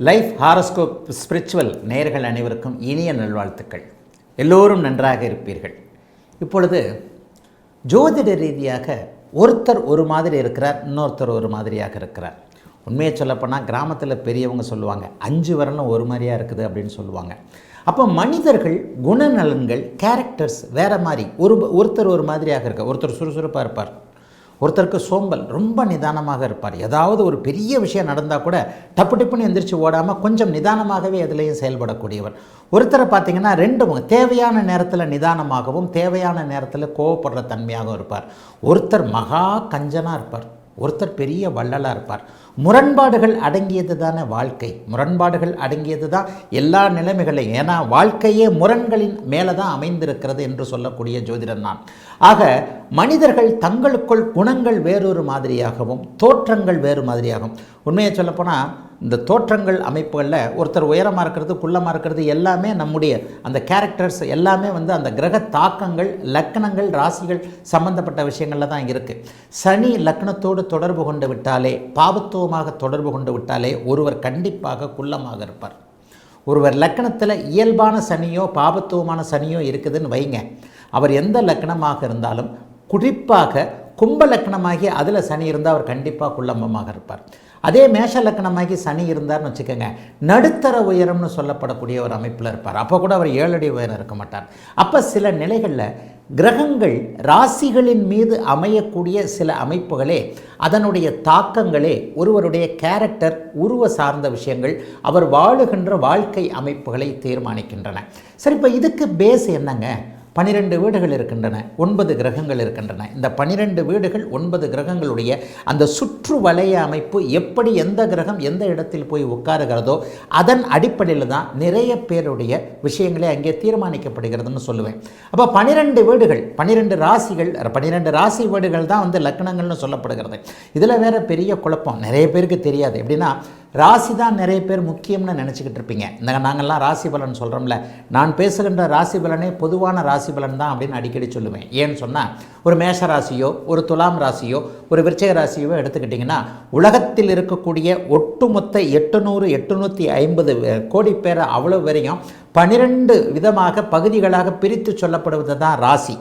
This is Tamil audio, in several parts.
லைஃப் ஹாரோஸ்கோப் ஸ்பிரிச்சுவல் நேயர்கள் அனைவருக்கும் இனிய நல்வாழ்த்துக்கள். எல்லோரும் நன்றாக இருப்பீர்கள். இப்பொழுது ஜோதிட ரீதியாக ஒருத்தர் ஒரு மாதிரி இருக்கிறார், இன்னொருத்தர் ஒரு மாதிரியாக இருக்கிறார். உண்மையை சொல்லப்போனால் கிராமத்தில் பெரியவங்க சொல்லுவாங்க 5 விரலும் ஒரு மாதிரியாக இருக்குது அப்படின்னு சொல்லுவாங்க. அப்போ மனிதர்கள் குணநலன்கள் கேரக்டர்ஸ் வேறு மாதிரி ஒருத்தர் ஒரு மாதிரியாக இருக்க. ஒருத்தர் சுறுசுறுப்பாக இருப்பார், ஒருத்தருக்கு சோம்பல், ரொம்ப நிதானமாக இருப்பார். ஏதாவது ஒரு பெரிய விஷயம் நடந்தால் கூட டப்பு டப்புன்னு எந்திரிச்சு ஓடாமல் கொஞ்சம் நிதானமாகவே எதுலேயும் செயல்படக்கூடியவர். ஒருத்தரை பார்த்திங்கன்னா ரெண்டும் தேவையான நேரத்தில் நிதானமாகவும் தேவையான நேரத்தில் கோவப்படுற தன்மையாகவும் இருப்பார். ஒருத்தர் மகா கஞ்சனாக இருப்பார், ஒருத்தர் பெரிய வள்ளலாக இருப்பார். முரண்பாடுகள் அடங்கியது தானே வாழ்க்கை, முரண்பாடுகள் அடங்கியது தான் எல்லா நிலைமைகளையும். ஏன்னா வாழ்க்கையே முரண்களின் மேலே தான் அமைந்திருக்கிறது என்று சொல்லக்கூடிய ஜோதிடர் நான். ஆக மனிதர்கள் தங்களுக்குள் குணங்கள் வேறொரு மாதிரியாகவும் தோற்றங்கள் வேறு மாதிரியாகவும். உண்மையை சொல்லப்போனால் இந்த தோற்றங்கள் அமைப்புகளில் ஒருத்தர் உயரமாக இருக்கிறது குள்ளமாக இருக்கிறது எல்லாமே நம்முடைய அந்த கேரக்டர்ஸ் எல்லாமே அந்த கிரக தாக்கங்கள் லக்னங்கள் ராசிகள் சம்பந்தப்பட்ட விஷயங்களில் தான் இருக்குது. சனி லக்னத்தோடு தொடர்பு கொண்டு விட்டாலே, பாவத்துவமாக தொடர்பு கொண்டு விட்டாலே ஒருவர் கண்டிப்பாக குள்ளமாக இருப்பார். ஒருவர் லக்னத்தில் இயல்பான சனியோ பாவத்துவமான சனியோ இருக்குதுன்னு வைங்க, அவர் எந்த லக்னமாக இருந்தாலும் குறிப்பாக கும்ப லக்னமாகி அதில் சனி இருந்தால் அவர் கண்டிப்பாக குள்ளம்பமாக இருப்பார். அதே மேஷ லக்னமாகி சனி இருந்தார்னு வச்சுக்கோங்க, நடுத்தர உயரம்னு சொல்லப்படக்கூடிய ஒரு அமைப்பில் இருப்பார். அப்போ கூட அவர் 7 அடி உயரம் இருக்க மாட்டார். அப்போ சில நிலைகளில் கிரகங்கள் ராசிகளின் மீது அமையக்கூடிய சில அமைப்புகளே அதனுடைய தாக்கங்களே ஒருவருடைய கேரக்டர் உருவ சார்ந்த விஷயங்கள் அவர் வாழுகின்ற வாழ்க்கை அமைப்புகளை தீர்மானிக்கின்றன. சரி, இப்போ இதுக்கு பேஸ் என்னங்க? 12 வீடுகள் இருக்கின்றன, 9 கிரகங்கள் இருக்கின்றன. இந்த 12 வீடுகள் 9 கிரகங்களுடைய அந்த சுற்று வளைய அமைப்பு எப்படி எந்த கிரகம் எந்த இடத்தில் போய் உட்காருகிறதோ அதன் அடிப்படையில் தான் நிறைய பேருடைய விஷயங்களே அங்கே தீர்மானிக்கப்படுகிறதுன்னு சொல்லுவேன். அப்போ 12 வீடுகள் 12 ராசிகள் 12 ராசி வீடுகள் தான் லக்னங்கள்னு சொல்லப்படுகிறது. இதில் வேறு பெரிய குழப்பம் நிறைய பேருக்கு தெரியாது. எப்படின்னா ராசி தான் நிறைய பேர் முக்கியம்னு நினச்சிக்கிட்டு இருப்பீங்க. நாங்கள்லாம் ராசி பலன் சொல்கிறோம்ல, நான் பேசுகின்ற ராசி பலனே பொதுவான ராசி பலன் தான் அப்படின்னு அடிக்கடி சொல்லுவேன். ஏன்னு சொன்னால் ஒரு மேஷ ராசியோ ஒரு துலாம் ராசியோ ஒரு விருச்சிக ராசியோ எடுத்துக்கிட்டிங்கன்னா உலகத்தில் இருக்கக்கூடிய ஒட்டுமொத்த 850 கோடி பேரை அவ்வளோ வரையும் 12 விதமாக பகுதிகளாக பிரித்து சொல்லப்படுவது தான் ராசி.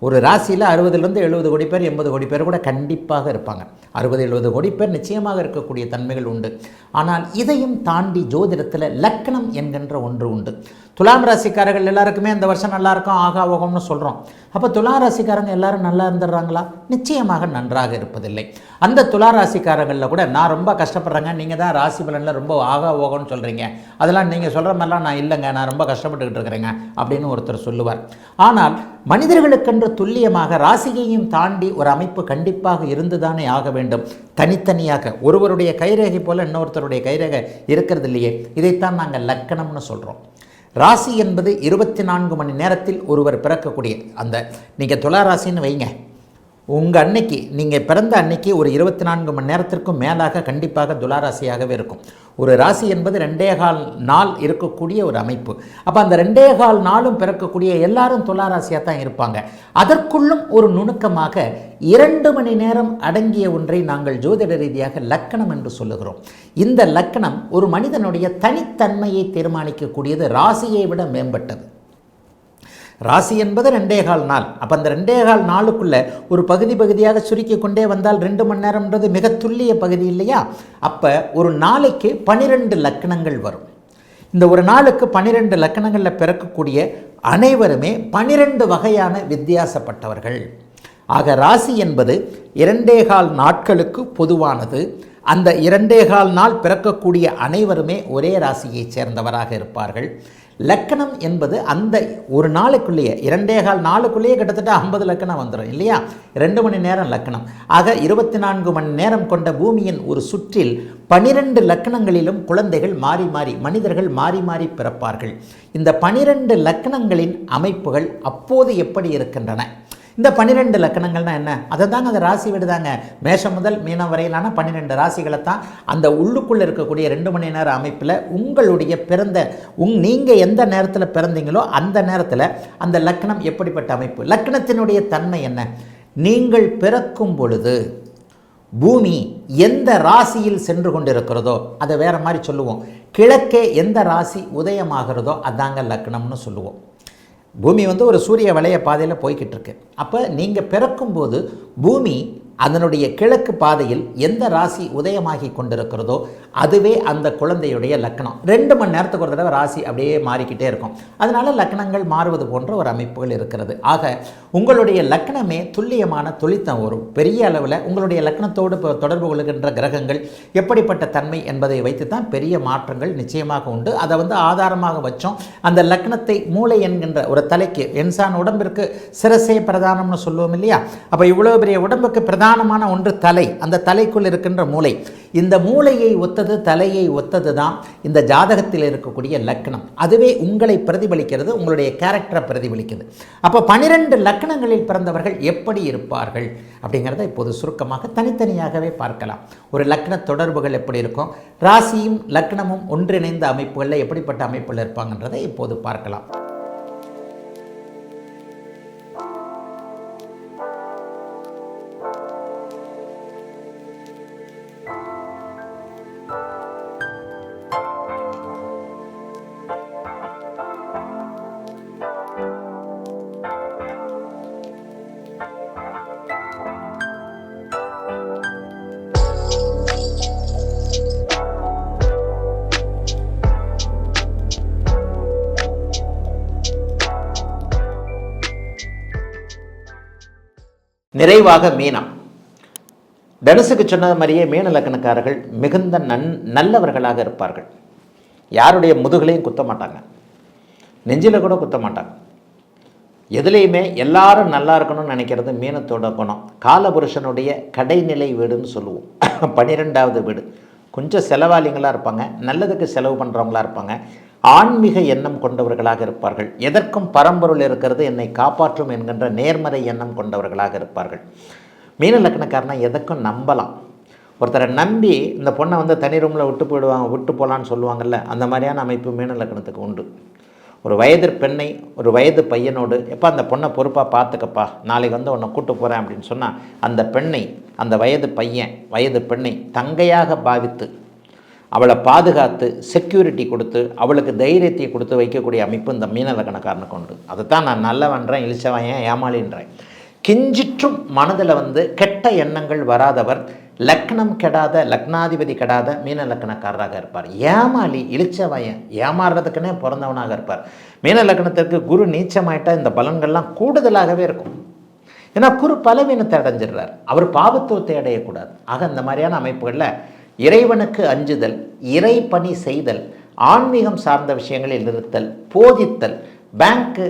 ஒரு ராசியில் 60லேருந்து 70 கோடி பேர் 80 கோடி பேர் கூட கண்டிப்பாக இருப்பாங்க. 60-70 கோடி பேர் நிச்சயமாக இருக்கக்கூடிய தன்மைகள் உண்டு. ஆனால் இதையும் தாண்டி ஜோதிடத்தில் லக்னம் என்கின்ற ஒன்று உண்டு. துலாம் ராசிக்காரர்கள் எல்லாருக்குமே இந்த வருஷம் நல்லா இருக்கும் ஆகா ஓகம்னு சொல்கிறோம். அப்போ துலா ராசிக்காரங்க எல்லாரும் நல்லா இருந்துடுறாங்களா? நிச்சயமாக நன்றாக இருப்பதில்லை. அந்த துலா ராசிக்காரங்களில் கூட நான் ரொம்ப கஷ்டப்படுறேங்க, நீங்கள் தான் ராசி பலனில் ரொம்ப ஆகா ஓகம்னு சொல்கிறீங்க, அதெல்லாம் நீங்கள் சொல்கிற மாதிரிலாம் நான் இல்லைங்க, நான் ரொம்ப கஷ்டப்பட்டுக்கிட்டு இருக்கிறேங்க அப்படின்னு ஒருத்தர் சொல்லுவார். ஆனால் மனிதர்களுக்கென்று துல்லியமாக ராசியையும் தாண்டி ஒரு அமைப்பு கண்டிப்பாக இருந்துதானே ஆக வேண்டும். தனித்தனியாக ஒருவருடைய கைரேகை போல் இன்னொருத்தருடைய கைரேகை இருக்கிறது இல்லையே, இதைத்தான் நாங்கள் லக்கணம்னு சொல்கிறோம். ராசி என்பது 24 மணி நேரத்தில் ஒருவர் பிறக்கக்கூடிய அந்த நீங்கள் துலா ராசின்னு வைங்க, உங்கள் அன்னைக்கு நீங்கள் பிறந்த அன்னைக்கு ஒரு 24 மணி நேரத்திற்கும் மேலாக கண்டிப்பாக துலாராசியாகவே இருக்கும். ஒரு ராசி என்பது 2.25 நாள் இருக்கக்கூடிய ஒரு அமைப்பு. அப்போ அந்த 2.25 நாளும் பிறக்கக்கூடிய எல்லாரும் துலாராசியாக தான் இருப்பாங்க. அதற்குள்ளும் ஒரு நுணுக்கமாக 2 மணி நேரம் அடங்கிய ஒன்றை நாங்கள் ஜோதிட ரீதியாக லக்கணம் என்று சொல்லுகிறோம். இந்த லக்கணம் ஒரு மனிதனுடைய தனித்தன்மையை தீர்மானிக்கக்கூடியது, ராசியை விட மேம்பட்டது. ராசி என்பது 2.25 நாள். அப்போ அந்த 2.25 நாளுக்குள்ளே ஒரு பகுதியாக சுருக்கி கொண்டே வந்தால் 2 மணி நேரம்ன்றது மிக துல்லிய பகுதி இல்லையா? அப்போ ஒரு நாளைக்கு 12 லக்கணங்கள் வரும். இந்த ஒரு நாளுக்கு 12 லக்கணங்களில் பிறக்கக்கூடிய அனைவருமே 12 வகையான வித்தியாசப்பட்டவர்கள். ஆக ராசி என்பது 2.25 நாட்களுக்கு பொதுவானது. அந்த 2.25 நாள் பிறக்கக்கூடிய அனைவருமே ஒரே ராசியை சேர்ந்தவராக இருப்பார்கள். லக்கணம் என்பது அந்த ஒரு நாளுக்குள்ளேயே 2.25 நாளுக்குள்ளேயே கிட்டத்தட்ட 50 லக்கணம் வந்துடும் இல்லையா? 2 மணி நேரம் லக்கணம். ஆக 24 மணி நேரம் கொண்ட பூமியின் ஒரு சுற்றில் 12 லக்கணங்களிலும் குழந்தைகள் மனிதர்கள் மாறி மாறி பிறப்பார்கள். இந்த 12 லக்கணங்களின் அமைப்புகள் அப்போது எப்படி இருக்கின்றன? இந்த 12 லக்கணங்கள்னால் என்ன? அதை தாங்க அந்த ராசி வீடு தாங்க. மேஷம் முதல் மீனம் வரையிலான 12 ராசிகளை தான் அந்த உள்ளுக்குள்ளே இருக்கக்கூடிய 2 மணி நேர அமைப்பில் உங்களுடைய பிறந்த நீங்கள் எந்த நேரத்தில் பிறந்தீங்களோ அந்த நேரத்தில் அந்த லக்கணம் எப்படிப்பட்ட அமைப்பு, லக்கணத்தினுடைய தன்மை என்ன? நீங்கள் பிறக்கும் பொழுது பூமி எந்த ராசியில் சென்று கொண்டிருக்கிறதோ அதை வேறு மாதிரி சொல்லுவோம். கிழக்கே எந்த ராசி உதயமாகிறதோ அதாங்க லக்னம்னு சொல்லுவோம். பூமி ஒரு சூரிய வளைய பாதையில் போய்கிட்டு இருக்கு. அப்போ நீங்கள் பிறக்கும்போது பூமி அதனுடைய கிழக்கு பாதையில் எந்த ராசி உதயமாகி கொண்டிருக்கிறதோ அதுவே அந்த குழந்தையுடைய லக்னம். 2 மணி நேரத்துக்கு ஒரு தடவை ராசி அப்படியே மாறிக்கிட்டே இருக்கும். அதனால் லக்னங்கள் மாறுவது போன்ற ஒரு அமைப்புகள் இருக்கிறது. ஆக உங்களுடைய லக்னமே துல்லியமான தொழித்தம். ஒரு பெரிய அளவில் உங்களுடைய லக்னத்தோடு தொடர்பு கொள்கின்ற கிரகங்கள் எப்படிப்பட்ட தன்மை என்பதை வைத்து தான் பெரிய மாற்றங்கள் நிச்சயமாக உண்டு. அதை ஆதாரமாக வச்சோம். அந்த லக்னத்தை மூளை என்கின்ற ஒரு தலைக்கு, இன்சான் உடம்பிற்கு சிரசே பிரதானம்னு சொல்லுவோம் இல்லையா? அப்போ இவ்வளோ பெரிய உடம்புக்கு பிரதானமான ஒன்று தலை. அந்த தலைக்குள் இருக்கின்ற மூளை. இந்த மூளையை ஒத்தது, தலையை ஒத்தது தான் இந்த ஜாதகத்தில் இருக்கக்கூடிய லக்னம். அதுவே உங்களை பிரதிபலிக்கிறது, உங்களுடைய கேரக்டரை பிரதிபலிக்கிறது. அப்போ 12 லக்னங்களில் பிறந்தவர்கள் எப்படி இருப்பார்கள் அப்படிங்கிறத இப்போது சுருக்கமாக தனித்தனியாகவே பார்க்கலாம். ஒரு லக்ன தொடர்புகள் எப்படி இருக்கும், ராசியும் லக்னமும் ஒன்றிணைந்த அமைப்புகளில் எப்படிப்பட்ட அமைப்புகள் இருப்பாங்கன்றதை இப்போது பார்க்கலாம். நிறைவாக மீனம். தனுசுக்கு சொன்னது மாதிரியே மீன லக்னக்காரர்கள் மிகுந்த நல்லவர்களாக இருப்பார்கள். யாருடைய முதுகலையும் குத்த மாட்டாங்க, நெஞ்சில் கூட குத்த மாட்டாங்க. எதுலேயுமே எல்லாரும் நல்லா இருக்கணும்னு நினைக்கிறது மீனத்தோட குணம். காலபுருஷனுடைய கடைநிலை வீடுன்னு சொல்லுவோம். 12வது வீடு. கொஞ்சம் செலவாளிங்களாக இருப்பாங்க, நல்லதுக்கு செலவு பண்ணுறவங்களாக இருப்பாங்க, ஆன்மீக எண்ணம் கொண்டவர்களாக இருப்பார்கள். எதற்கும் பரம்பொருள் இருக்கிறது, என்னை காப்பாற்றும் என்கின்ற நேர்மறை எண்ணம் கொண்டவர்களாக இருப்பார்கள். மீன லக்னக்காரனா எதற்கும் நம்பலாம். ஒருத்தரை நம்பி இந்த பொண்ணை தனி ரூமில் விட்டு போகலான்னு சொல்லுவாங்கள்ல, அந்த மாதிரியான அமைப்பு மீன லக்னத்துக்கு உண்டு. ஒரு வயது பெண்ணை ஒரு வயது பையனோடு, எப்போ அந்த பொண்ணை பொறுப்பாக பார்த்துக்கப்பா, நாளைக்கு உன்னை கூட்டு போகிறேன் அப்படின்னு சொன்னால் அந்த பெண்ணை, அந்த வயது பையன் வயது பெண்ணை தங்கையாக பாவித்து அவளை பாதுகாத்து செக்யூரிட்டி கொடுத்து அவளுக்கு தைரியத்தை கொடுத்து வைக்கக்கூடிய அமைப்பு இந்த மீன லக்னக்காரனுக்கு உண்டு. அதைத்தான் நான் நல்லவன்றேன், இழிச்சவன், ஏமாளின்றேன். கிஞ்சிற்றும் மனதில் கெட்ட எண்ணங்கள் வராதவர், லக்னம் கெடாத, லக்னாதிபதி கெடாத மீன லக்னக்காரராக இருப்பார். ஏமாளி, இழிச்சவன், ஏமாறுறதுக்குன்னே பிறந்தவனாக இருப்பார். மீன லக்னத்திற்கு குரு நீச்சமாயிட்டால் இந்த பலன்கள்லாம் கூடுதலாகவே இருக்கும். ஏன்னா குரு பலவீனத்தை அடைஞ்சிடுறார், அவர் பாவத்துவத்தை அடையக்கூடாது. ஆக இந்த மாதிரியான அமைப்புகளில் இறைவனுக்கு அஞ்சுதல், இறை பணி செய்தல், ஆன்மீகம் சார்ந்த விஷயங்களில் இருத்தல், போதித்தல், பேங்க்கு,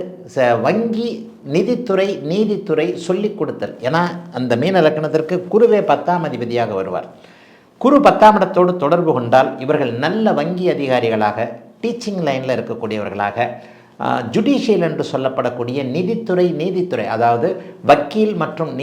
வங்கி, நிதித்துறை, நீதித்துறை சொல்லிக் கொடுத்தல். ஏன்னா அந்த மீன லக்னத்திற்கு குருவே 10ஆம் அதிபதியாக வருவார். குரு 10ஆம் இடத்தோடு தொடர்பு கொண்டால் இவர்கள் நல்ல வங்கி அதிகாரிகளாக, டீச்சிங் லைனில் இருக்கக்கூடியவர்களாக, ஜுடிஷியல் என்று சொல்லப்படக்கூடிய நீதித்துறை, அதாவது வக்கீல் மற்றும்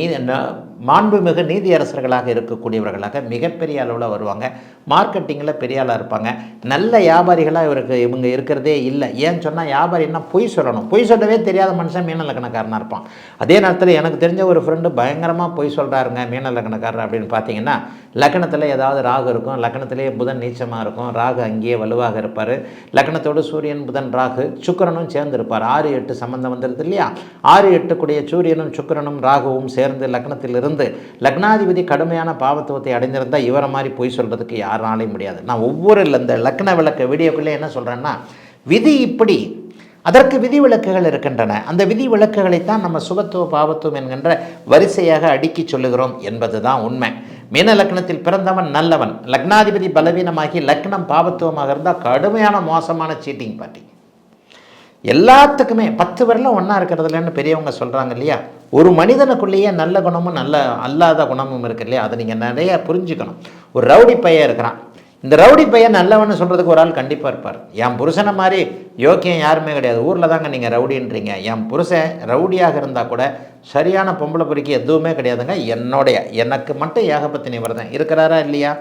மாண்புமிகு நீதியரசர்களாக இருக்கக்கூடியவர்களாக மிகப்பெரிய அளவில் வருவாங்க. மார்க்கெட்டிங்கில் பெரிய ஆளாக இருப்பாங்க. நல்ல வியாபாரிகளாக இவங்க இருக்கிறதே இல்லை. ஏன்னு சொன்னால் வியாபாரின்னா பொய் சொல்லணும். பொய் சொல்லவே தெரியாத மனுஷன் மீன லக்னக்காரனாக இருப்பான். அதே நேரத்தில் எனக்கு தெரிஞ்ச ஒரு ஃப்ரெண்டு பயங்கரமாக பொய் சொல்கிறாருங்க மீன லக்னக்காரர் அப்படின்னு பார்த்தீங்கன்னா, லக்னத்தில் ஏதாவது ராகு இருக்கும், லக்னத்திலே புதன் நீச்சமாக இருக்கும், ராகு அங்கேயே வலுவாக இருப்பார், லக்னத்தோடு சூரியன் புதன் ராகு சுக்கிரனும் சேர்ந்து இருப்பார். 6-8 சம்பந்தம் வந்துடுது இல்லையா? 6-8 கூடிய சூரியனும் சுக்கிரனும் ராகுவும் சேர்ந்து லக்னத்தில் இருந்து லக்னாதிபதி கடுமையான பாவத்துவத்தை அடைந்திருந்தால் இவரை மாதிரி பொய் சொல்கிறதுக்கு யாராலையும் முடியாது. நான் ஒவ்வொரு இந்த லக்ன விளக்கு வீடியோக்குள்ளே என்ன சொல்கிறேன்னா, விதி இப்படி, அதற்கு விதி விலக்குகள் இருக்கின்றன. அந்த விதி விலக்குகளைத்தான் நம்ம சுபத்துவ பாவத்துவம் என்கின்ற வரிசையாக அடுக்கி சொல்லுகிறோம் என்பது தான் உண்மை. மீன லக்னத்தில் பிறந்தவன் நல்லவன், லக்னாதிபதி பலவீனமாகி லக்னம் பாவத்துவமாக இருந்தால் கடுமையான மோசமான சீட்டிங் பார்ட்டி. எல்லாத்துக்குமே 10 விரலும் ஒன்றா இருக்கிறதுலன்னு பெரியவங்க சொல்கிறாங்க இல்லையா? ஒரு மனிதனுக்குள்ளேயே நல்ல குணமும் நல்ல அல்லாத குணமும் இருக்கு இல்லையா? அதை நீங்கள் நிறைய புரிஞ்சுக்கணும். ஒரு ரவுடி பையன் இருக்கிறான், இந்த ரவுடி பையன் நல்லவன்னு சொல்கிறதுக்கு ஒரு ஆள் கண்டிப்பாக இருப்பார். என் புருஷனை மாதிரி யோக்கியம் யாருமே கிடையாது, ஊரில் தாங்க நீங்கள் ரவுடின்றீங்க. என் புருஷன் ரவுடியாக இருந்தால் கூட சரியான பொம்பளை பொறுக்கி எதுவுமே கிடையாதுங்க, எனக்கு மட்டும் ஏகபத்தினி விரதம் இருக்கிறாரா இல்லையா?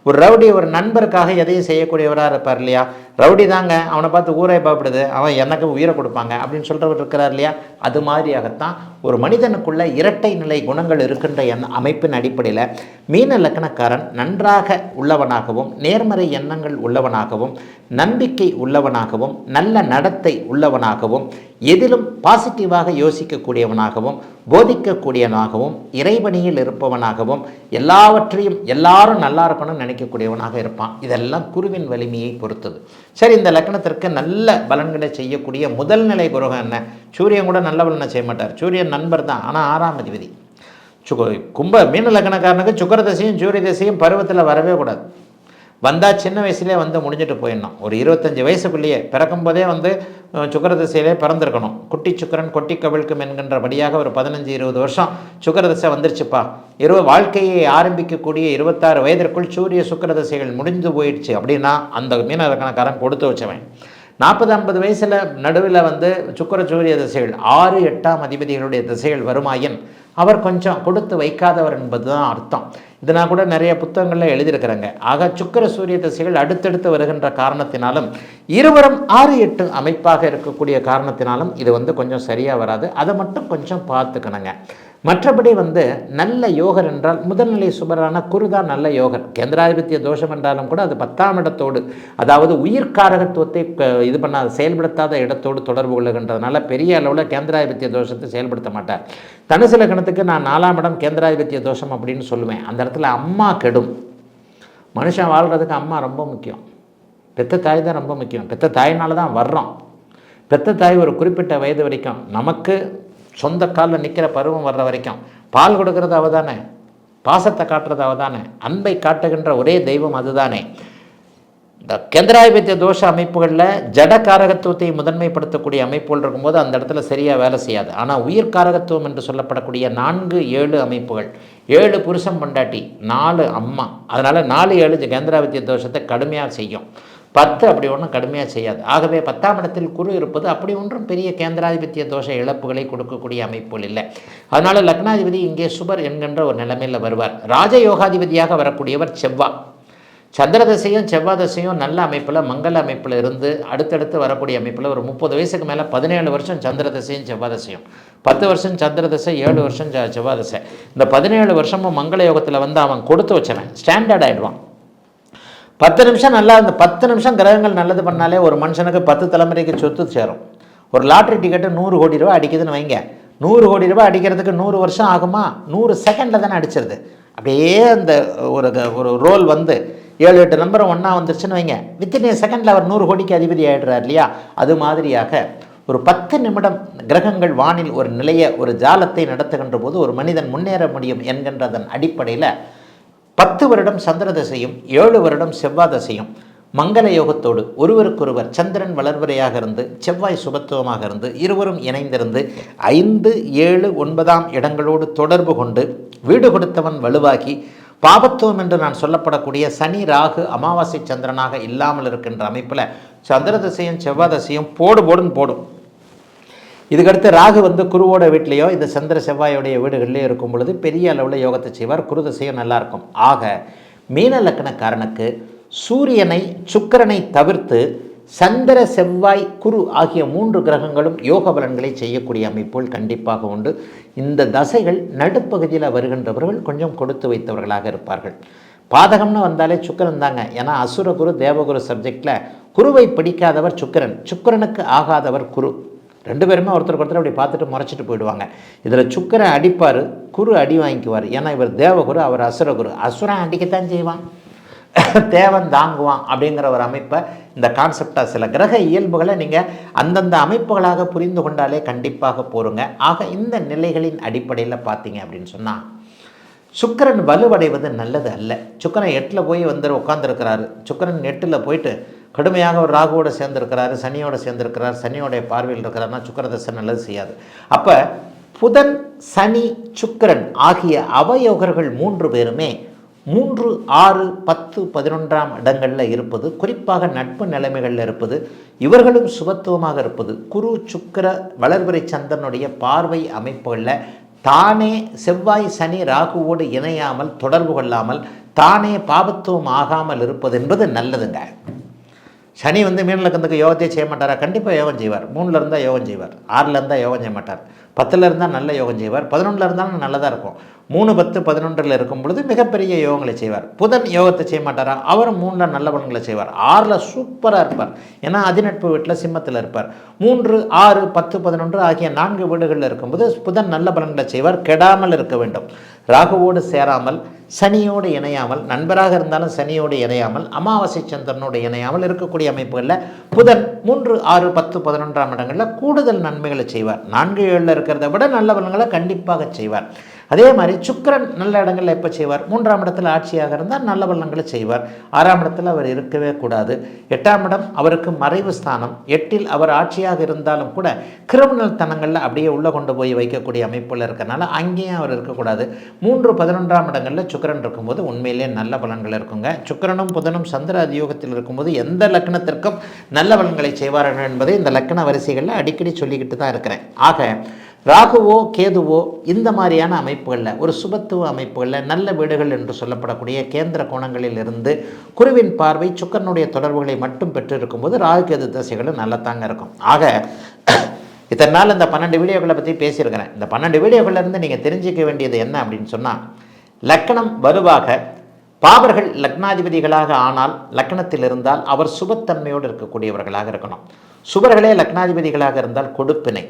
ஒரு ரவுடி ஒரு நண்பருக்காக எதையும் செய்யக்கூடியவராக இருப்பார் இல்லையா? ரவுடி தாங்க, அவனை பார்த்து ஊரே பயப்படுது, அவன் எனக்கு உயிரை கொடுப்பாங்க அப்படின்னு சொல்கிறவர் இருக்கிறார் இல்லையா? அது மாதிரியாகத்தான் ஒரு மனிதனுக்குள்ள இரட்டை நிலை குணங்கள் இருக்கின்ற அமைப்பின் அடிப்படையில் மீன லக்னக்காரன் நன்றாக உள்ளவனாகவும் நேர்மறை எண்ணங்கள் உள்ளவனாகவும் நம்பிக்கை உள்ளவனாகவும் நல்ல நடத்தை உள்ளவனாகவும் எதிலும் பாசிட்டிவாக யோசிக்கக்கூடியவனாகவும் போதிக்கக்கூடியவனாகவும் இறைவனியில் இருப்பவனாகவும் எல்லாவற்றையும் எல்லாரும் நல்லா இருக்கணும்னு நினைக்கக்கூடியவனாக இருப்பான். இதெல்லாம் குருவின் வலிமையை பொறுத்தது. சரி, இந்த லக்னத்திற்கு நல்ல பலன்களை செய்யக்கூடிய முதல் நிலை குருகம் என்ன? சூரியன் கூட நல்ல பலனை செய்ய மாட்டார். சூரியன் நண்பர் தான், ஆனால் 6ஆம் அதிபதி. மீன லக்னக்காரனுக்கு சுக்கிர தசையும் சூரிய தசையும் பருவத்தில் வரவே கூடாது. வந்தால் சின்ன வயசுலேயே வந்து முடிஞ்சிட்டு போயிடணும். ஒரு 25 வயசுக்குள்ளேயே பிறக்கும்போதே வந்து சுக்கிர திசையிலே பிறந்திருக்கணும். குட்டி சுக்கரன் கொட்டி கவிழ்க்கும் என்கின்றபடியாக ஒரு 15-20 வருஷம் சுக்கிர திசை வந்துருச்சுப்பா. வாழ்க்கையை ஆரம்பிக்கக்கூடிய 26 வயதிற்குள் சூரிய சுக்கிர திசைகள் முடிந்து போயிடுச்சு அப்படின்னா அந்த மீன லக்னக்காரன் கொடுத்து வச்சவன். 40-50 வயசில் நடுவில் வந்து சுக்கிர சூரிய திசைகள் 6-8ஆம் அதிபதிகளுடைய திசைகள் வருமாயின் அவர் கொஞ்சம் கொடுத்து வைக்காதவர் என்பது தான் அர்த்தம். இது நான் கூட நிறைய புத்தகங்களில் எழுதியிருக்கிறேங்க. ஆக சுக்கிர சூரிய திசைகள் அடுத்தடுத்து வருகின்ற காரணத்தினாலும் இருவரும் 6-8 அமைப்பாக இருக்கக்கூடிய காரணத்தினாலும் இது வந்து கொஞ்சம் சரியாக வராது. அதை மட்டும் கொஞ்சம் பார்த்துக்கணுங்க. மற்றபடி வந்து நல்ல யோகர் என்றால் முதல்நிலை சுபரான குருதான் நல்ல யோகர். கேந்திராதிபத்திய தோஷம் என்றாலும் கூட அது 10ஆம் இடத்தோடு, அதாவது உயிர்காரகத்துவத்தை இது பண்ணாத செயல்படுத்தாத இடத்தோடு தொடர்பு கொள்ளுகின்றதுனால பெரிய அளவில் கேந்திராதிபத்திய தோஷத்தை செயல்படுத்த மாட்டார். தனுசு லக்னத்துக்கு நான் 4ஆம் இடம் கேந்திராதிபத்திய தோஷம் அப்படின்னு சொல்லுவேன். அந்த இடத்துல அம்மா கெடும். மனுஷன் வாழ்கிறதுக்கு அம்மா ரொம்ப முக்கியம். பெத்த தாய் தான் ரொம்ப முக்கியம். பெத்த தாயினால தான் வர்றோம். பெத்த தாய் ஒரு குறிப்பிட்ட வயது வரைக்கும் நமக்கு சொந்த காலில் நிற்கிற பருவம் வர்ற வரைக்கும் பால் கொடுக்கறது அவ தானே, பாசத்தை காட்டுறது அவ தானே, அன்பை காட்டுகின்ற ஒரே தெய்வம் அதுதானே. இந்த கேந்திராதிபத்திய தோஷ அமைப்புகளில் ஜட காரகத்துவத்தை முதன்மைப்படுத்தக்கூடிய அமைப்புகள் இருக்கும்போது அந்த இடத்துல சரியாக வேலை செய்யாது. ஆனால் உயிர் காரகத்துவம் என்று சொல்லப்படக்கூடிய 4-7 அமைப்புகள், 7 புருஷன் பொண்டாட்டி, 4 அம்மா, அதனால் 4-7 கேந்திராதிபத்திய தோஷத்தை கடுமையாக செய்யும். 10 அப்படி ஒன்றும் கடுமையாக செய்யாது. ஆகவே 10ஆம் இடத்தில் குரு இருப்பது அப்படி ஒன்றும் பெரிய கேந்திராதிபத்திய தோஷ இழப்புகளை கொடுக்கக்கூடிய அமைப்புகள் இல்லை. அதனால் லக்னாதிபதி இங்கே சுபர் என்கின்ற ஒரு நிலைமையில் வருவார். ராஜயோகாதிபதியாக வரக்கூடியவர் செவ்வாய். சந்திரதசையும் செவ்வாய் தசையும் நல்ல அமைப்பில் மங்கள அமைப்பில் இருந்து அடுத்தடுத்து வரக்கூடிய அமைப்பில் ஒரு 30 வயசுக்கு மேலே 17 வருஷம் சந்திரதசையும் செவ்வாய் தசையும், 10 வருஷம் சந்திரதசை, 7 வருஷம் செவ்வாய் தசை, இந்த 17 வருஷமும் மங்கள யோகத்தில் வந்து அவன் கொடுத்து வச்சவன் ஸ்டாண்டர்ட் ஆகிடுவான். 10 நிமிஷம் நல்லா, இந்த 10 நிமிஷம் கிரகங்கள் நல்லது பண்ணாலே ஒரு மனுஷனுக்கு 10 தலைமுறைக்கு சொத்து சேரும். ஒரு லாட்ரி டிக்கெட்டு 100 கோடி ரூபா அடிக்குதுன்னு வைங்க. 100 கோடி ரூபா அடிக்கிறதுக்கு 100 வருஷம் ஆகுமா? 100 செகண்டில் தானே அடிச்சிருது. அப்படியே அந்த ஒரு ரோல் வந்து 7-8 நம்பர் ஒன்றா வந்துருச்சுன்னு வைங்க, வித்தின் செகண்டில் அவர் 100 கோடிக்கு அதிபதி ஆகிடுறார் இல்லையா? அது மாதிரியாக ஒரு 10 நிமிடம் கிரகங்கள் வானில் ஒரு நிலைய ஒரு ஜாலத்தை நடத்துகின்ற போது ஒரு மனிதன் முன்னேற முடியும் என்கின்றதன் அடிப்படையில் 10 வருடம் சந்திர தசையும் 7 வருடம் செவ்வாய் தசையும் மங்கள யோகத்தோடு ஒருவருக்கொருவர் சந்திரன் வளர்வரையாக இருந்து செவ்வாய் சுபத்துவமாக இருந்து இருவரும் இணைந்திருந்து 5, 7, 9ஆம் இடங்களோடு தொடர்பு கொண்டு வீடு கொடுத்தவன் வலுவாகி பாபத்துவம் என்று நான் சொல்லப்படக்கூடிய சனி ராகு அமாவாசை சந்திரனாக இல்லாமல் இருக்கின்ற அமைப்பில் சந்திர தசையும் செவ்வாய் தசையும் போடுன்னு போடும். இதுக்கடுத்து ராகு வந்து குருவோட வீட்லேயோ இந்த சந்திர செவ்வாயோடைய வீடுகளிலேயோ இருக்கும் பொழுது பெரிய அளவில் யோகத்தை செய்வார். குரு தசையும் நல்லாயிருக்கும். ஆக மீன லக்னக்காரனுக்கு சூரியனை சுக்கிரனை தவிர்த்து சந்திர செவ்வாய் குரு ஆகிய 3 கிரகங்களும் யோக பலன்களை செய்யக்கூடிய அமைப்புகள் கண்டிப்பாக உண்டு. இந்த தசைகள் நடுப்பகுதியில் வருகின்றவர்கள் கொஞ்சம் கொடுத்து வைத்தவர்களாக இருப்பார்கள். பாதகம்னு வந்தாலே சுக்கிரன் தாங்க. ஏன்னா அசுரகுரு தேவகுரு சப்ஜெக்டில் குருவை பிடிக்காதவர் சுக்கிரன், சுக்கிரனுக்கு ஆகாதவர் குரு. 2 பேருமே ஒருத்தருக்கு ஒருத்தர் அப்படி பார்த்துட்டு முறைச்சிட்டு போயிடுவாங்க. இதில் சுக்கிரன் அடிப்பார், குரு அடி வாங்கிக்குவார். ஏன்னா இவர் தேவகுரு, அவர் அசுரகுரு. அசுரன் அடிக்கத்தான் செய்வான், தேவன் தாங்குவான் அப்படிங்கிற ஒரு அமைப்பை இந்த கான்செப்டாக சில கிரக இயல்புகளை நீங்கள் அந்தந்த அமைப்புகளாக புரிந்து கொண்டாலே கண்டிப்பாக போருங்க. ஆக இந்த நிலைகளின் அடிப்படையில் பார்த்தீங்க அப்படின்னு சொன்னால் சுக்கிரன் வலுவடைவது நல்லது அல்ல. சுக்கிரன் 8 போய் உட்காந்துருக்கிறாரு. சுக்கிரன் 8 போயிட்டு கடுமையாக ஒரு ராகுவோடு சேர்ந்துருக்கிறாரு, சனியோடு சேர்ந்துருக்கிறார், சனியோடைய பார்வையில் இருக்கிறாருன்னா சுக்கிரதசை நல்லது செய்யாது. அப்போ புதன் சனி சுக்கிரன் ஆகிய அவயோகர்கள் 3 பேருமே 3, 6, 10, 11ஆம் இடங்களில் இருப்பது, குறிப்பாக நட்பு நிலைமைகளில் இருப்பது, இவர்களும் சுபத்துவமாக இருப்பது, குரு சுக்கிர வளர்பிறை சந்திரனுடைய பார்வை அமைப்புகளில் தானே செவ்வாய் சனி ராகுவோடு இணையாமல் தொடர்பு கொள்ளாமல் தானே பாபத்துவம் ஆகாமல் இருப்பது என்பது நல்லதுங்க. சனி வந்து மீன லக்னத்துக்கு யோகத்தையே செய்ய மாட்டாரா? கண்டிப்பாக யோகம் செய்வார். 3ல் இருந்தால் யோகம் செய்வார், 6ல் இருந்தால் யோகம் செய்ய மாட்டார், 10ல் இருந்தால் நல்ல யோகம் செய்வார், 11ல் இருந்தாலும் நல்லதாக இருக்கும். 3, 10, 11ல் இருக்கும் பொழுது மிகப்பெரிய யோகங்களை செய்வார். புதன் யோகத்தை செய்ய மாட்டாரா? அவரும் 3ல் நல்ல பலன்களை செய்வார். 6ல் சூப்பராக இருப்பார், ஏன்னா அதிநட்பு வீட்டில் சிம்மத்தில் இருப்பார். 3, 6, 10, 11 ஆகிய 4 வீடுகளில் இருக்கும்போது புதன் நல்ல பலன்களை செய்வார். கெடாமல் இருக்க வேண்டும். ராகுவோடு சேராமல், சனியோடு இணையாமல், நண்பராக இருந்தாலும் சனியோடு இணையாமல், அமாவாசை சந்திரனோடு இணையாமல் இருக்கக்கூடிய அமைப்புகளில் புதன் 3, 6, 10, 11ஆம் இடங்களில் கூடுதல் நன்மைகளை செய்வார். 4, 7ல் இருக்கிறத விட நல்ல பலன்களை கண்டிப்பாக செய்வார். அதே மாதிரி சுக்கிரன் நல்ல இடங்களில் எப்போ செய்வார்? 3ஆம் இடத்துல ஆட்சியாக இருந்தால் நல்ல பலன்களை செய்வார். 6ஆம் இடத்துல அவர் இருக்கவே கூடாது. 8ஆம் இடம் அவருக்கு மறைவு ஸ்தானம். 8ல் அவர் ஆட்சியாக இருந்தாலும் கூட கிரிமினல் தனங்களில் அப்படியே உள்ளே கொண்டு போய் வைக்கக்கூடிய அமைப்பில் இருக்கிறனால அங்கேயும் அவர் இருக்கக்கூடாது. 3, 11ஆம் இடங்களில் சுக்கிரன் இருக்கும்போது உண்மையிலேயே நல்ல பலன்கள் இருக்குங்க. சுக்கிரனும் புதனும் சந்திர அதியோகத்தில் இருக்கும்போது எந்த லக்னத்திற்கும் நல்ல பலன்களை செய்வார்கள் என்பதை இந்த லக்ன வரிசைகளில் அடிக்கடி சொல்லிக்கிட்டு தான் இருக்கிறேன். ஆக ராகுவோ கேதுவோ இந்த மாதிரியான அமைப்புகளில், ஒரு சுபத்துவ அமைப்புகளில், நல்ல வீடுகள் என்று சொல்லப்படக்கூடிய கேந்திர கோணங்களில் இருந்து குருவின் பார்வை சுக்கிரனுடைய தொடர்புகளை மட்டும் பெற்றிருக்கும் போது ராகு கேது தசைகளும் நல்லத்தாங்க இருக்கும். ஆக இத்தனை நாள் இந்த 12 வீடியோக்களை பற்றி பேசியிருக்கிறேன். இந்த 12 வீடியோக்களிலிருந்து நீங்கள் தெரிஞ்சிக்க வேண்டியது என்ன அப்படின்னு சொன்னால், லக்கணம் வலுவாக பாவர்கள் லக்னாதிபதிகளாக ஆனால் லக்னத்தில் இருந்தால் அவர் சுபத்தன்மையோடு இருக்கக்கூடியவர்களாக இருக்கணும். சுபர்களே லக்னாதிபதிகளாக இருந்தால் கொடுப்பினை.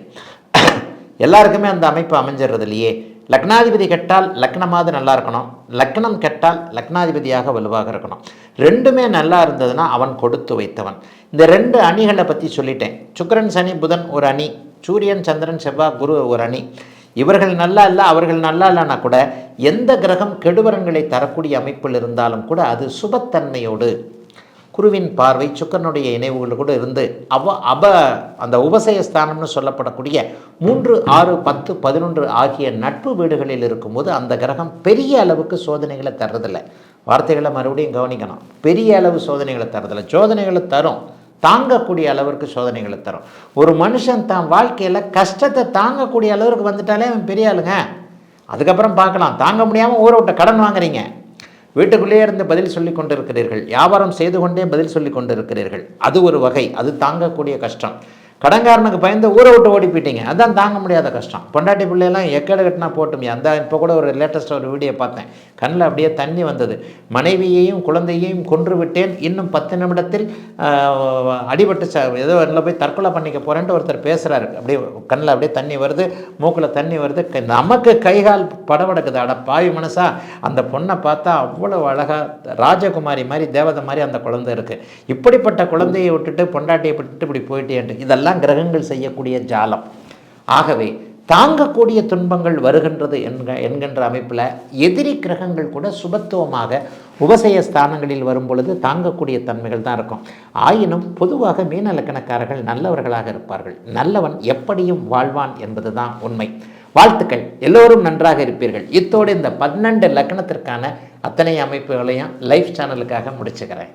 எல்லாருக்குமே அந்த அமைப்பு அமைஞ்சிடுறது இல்லையே. லக்னாதிபதி கெட்டால் லக்னமாவது நல்லா இருக்கணும், லக்னம் கெட்டால் லக்னாதிபதியாக வலுவாக இருக்கணும். ரெண்டுமே நல்லா இருந்ததுன்னா அவன் கொடுத்து வைத்தவன். இந்த 2 அணிகளை பற்றி சொல்லிட்டேன். சுக்கிரன் சனி புதன் ஒரு அணி, சூரியன் சந்திரன் செவ்வாய் குரு ஒரு அணி. இவர்கள் நல்லா இல்லை, அவர்கள் நல்லா இல்லைன்னா கூட எந்த கிரகம் கெடுவரங்களை தரக்கூடிய அமைப்பில் இருந்தாலும் கூட அது சுபத்தன்மையோடு குருவின் பார்வை சுக்கரனுடைய இணைவுகள் கூட இருந்து அந்த உபசயஸ்தானம்னு சொல்லப்படக்கூடிய 3, 6, 10, 11 ஆகிய நட்பு வீடுகளில் இருக்கும்போது அந்த கிரகம் பெரிய அளவுக்கு சோதனைகளை தர்றதில்லை. வார்த்தைகளை மறுபடியும் கவனிக்கணும். பெரிய அளவு சோதனைகளை தர்றதில்லை. சோதனைகளை தரும், தாங்கக்கூடிய அளவிற்கு சோதனைகளை தரும். ஒரு மனுஷன் தான் வாழ்க்கையில் கஷ்டத்தை தாங்கக்கூடிய அளவிற்கு வந்துட்டாலே அவன் பெரிய ஆளுங்க. அதுக்கப்புறம் பார்க்கலாம். தாங்க முடியாமல் ஊரை விட்ட கடன் வாங்குறீங்க, வீட்டுக்குள்ளேயே இருந்து பதில் சொல்லி கொண்டு இருக்கிறீர்கள், வியாபாரம் செய்து கொண்டே பதில் சொல்லி கொண்டு இருக்கிறீர்கள், அது ஒரு வகை, அது தாங்கக்கூடிய கஷ்டம். கடன்காரனுக்கு பயந்து ஊரை விட்டு ஓடி போயிட்டீங்க, அதுதான் தாங்க முடியாத கஷ்டம். பொண்டாட்டி பிள்ளையெல்லாம் எக்கேடு கட்டினா போட்டுமே. அந்த இப்போ கூட ஒரு லேட்டஸ்ட்டாக ஒரு வீடியோ பார்த்தேன், கண்ணில் அப்படியே தண்ணி வந்தது. மனைவியையும் குழந்தையையும் கொன்று விட்டேன், இன்னும் 10 நிமிடத்தில் அடிபட்டு ஏதோ அதில் போய் தற்கொலை பண்ணிக்க போகிறேன்ட்டு ஒருத்தர் பேசுகிறாரு. அப்படியே கண்ணில் அப்படியே தண்ணி வருது, மூக்கில் தண்ணி வருது. நமக்கு கைகால் படபடக்குது. அட பாவி மனசா, அந்த பொண்ணை பார்த்தா அவ்வளோ அழகாக ராஜகுமாரி மாதிரி தேவதை மாதிரி அந்த குழந்தை இருக்குது. இப்படிப்பட்ட குழந்தையை விட்டுட்டு பொண்டாட்டியை விட்டுட்டு இப்படி போயிட்டேன்ட்டு இதெல்லாம் கிரகங்கள் செய்யக்கூடிய ஜாலம். ஆகவே தாங்கக்கூடிய துன்பங்கள் வருகின்றது என்கின்ற அமைப்பில் எதிரி கிரகங்கள் கூட சுபத்துவமாக உபசய ஸ்தானங்களில் வரும் பொழுது தாங்கக்கூடிய தன்மைகள் தான் இருக்கும். ஆயினும் பொதுவாக மீன லக்கணக்காரர்கள் நல்லவர்களாக இருப்பார்கள். நல்லவன் எப்படியும் வாழ்வான் என்பது தான் உண்மை. வாழ்த்துக்கள், எல்லோரும் நன்றாக இருப்பீர்கள். இத்தோடு இந்த 12 லக்கணத்திற்கான அத்தனை அமைப்புகளையும் லைஃப் சேனலுக்காக முடிச்சுக்கிறேன்.